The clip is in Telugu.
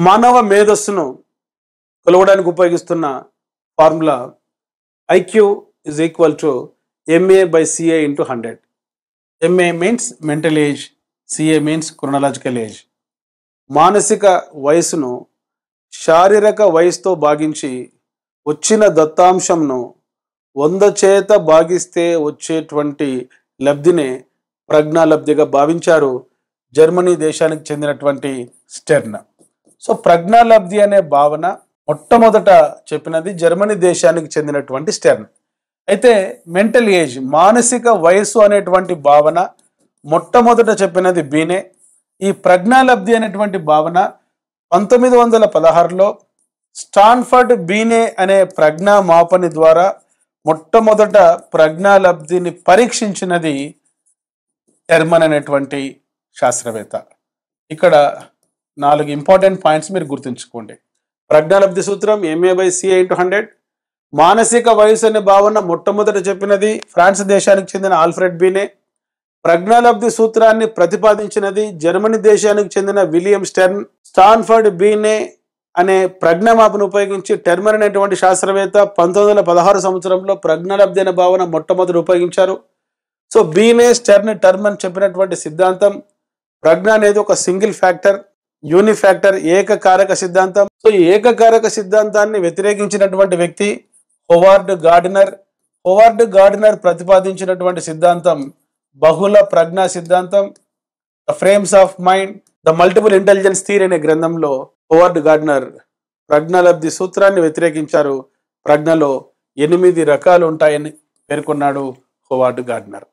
మానవ మేధస్సును కొలవడానికి ఉపయోగిస్తున్న formula IQ is equal to MA/CA into 100. MA means mental age, CA means chronological age. మానసిక వయసును శారీరక వయసుతో భాగించి వచ్చిన దత్తాంశంను 100 చేత భాగిస్తే వచ్చేటువంటి లబ్ధినే ప్రజ్ఞాలబ్ధిగా భావించారు జర్మనీ దేశానికి చెందినటువంటి స్టెర్న్. సో ప్రజ్ఞాలబ్ధి అనే భావన మొట్టమొదట చెప్పినది జర్మనీ దేశానికి చెందినటువంటి స్టెర్న్. అయితే మెంటల్ ఏజ్ మానసిక వయసు అనేటువంటి భావన మొట్టమొదట చెప్పినది బీనే. ఈ ప్రజ్ఞాలబ్ధి అనేటువంటి భావన 1916లో స్టాన్ఫర్డ్ బీనే అనే ప్రజ్ఞా మాపని ద్వారా మొట్టమొదట ప్రజ్ఞాలబ్ధిని పరీక్షించినది ఎర్మన్ అనేటువంటి శాస్త్రవేత్త. ఇక్కడ 4 ఇంపార్టెంట్ పాయింట్స్ మీరు గుర్తుంచుకోండి. ప్రజ్ఞాలబ్ధి సూత్రం MA/CA into 100. మానసిక వయసు అనే భావన మొట్టమొదట చెప్పినది ఫ్రాన్స్ దేశానికి చెందిన ఆల్ఫ్రెడ్ బీనే. ప్రజ్ఞాలబ్ధి సూత్రాన్ని ప్రతిపాదించినది జర్మనీ దేశానికి చెందిన విలియం స్టెర్న్. స్టాన్ఫర్డ్ బీనే అనే ప్రజ్ఞామాపను ఉపయోగించి టెర్మన్ అనేటువంటి శాస్త్రవేత్త 1916 సంవత్సరంలో ప్రజ్ఞాలబ్ధి అనే భావన మొట్టమొదటి ఉపయోగించారు. సో బీనే, స్టెర్న్, టెర్మన్ చెప్పినటువంటి సిద్ధాంతం ప్రజ్ఞ అనేది ఒక సింగిల్ ఫ్యాక్టర్, యూనిఫ్యాక్టర్, ఏకకారక సిద్ధాంతం. సో ఈ ఏకకారక సిద్ధాంతాన్ని వ్యతిరేకించినటువంటి వ్యక్తి హోవార్డ్ గార్డినర్. హోవార్డ్ గార్డినర్ ప్రతిపాదించినటువంటి సిద్ధాంతం బహుళ ప్రజ్ఞా సిద్ధాంతం, the frames of mind, the multiple intelligence theory అనే గ్రంథంలో హోవార్డ్ గార్డినర్ ప్రజ్ఞాలబ్ధి సూత్రాన్ని వ్యతిరేకించారు. ప్రజ్ఞలో 8 రకాలు ఉంటాయని పేర్కొన్నాడు హోవార్డ్ గార్డినర్.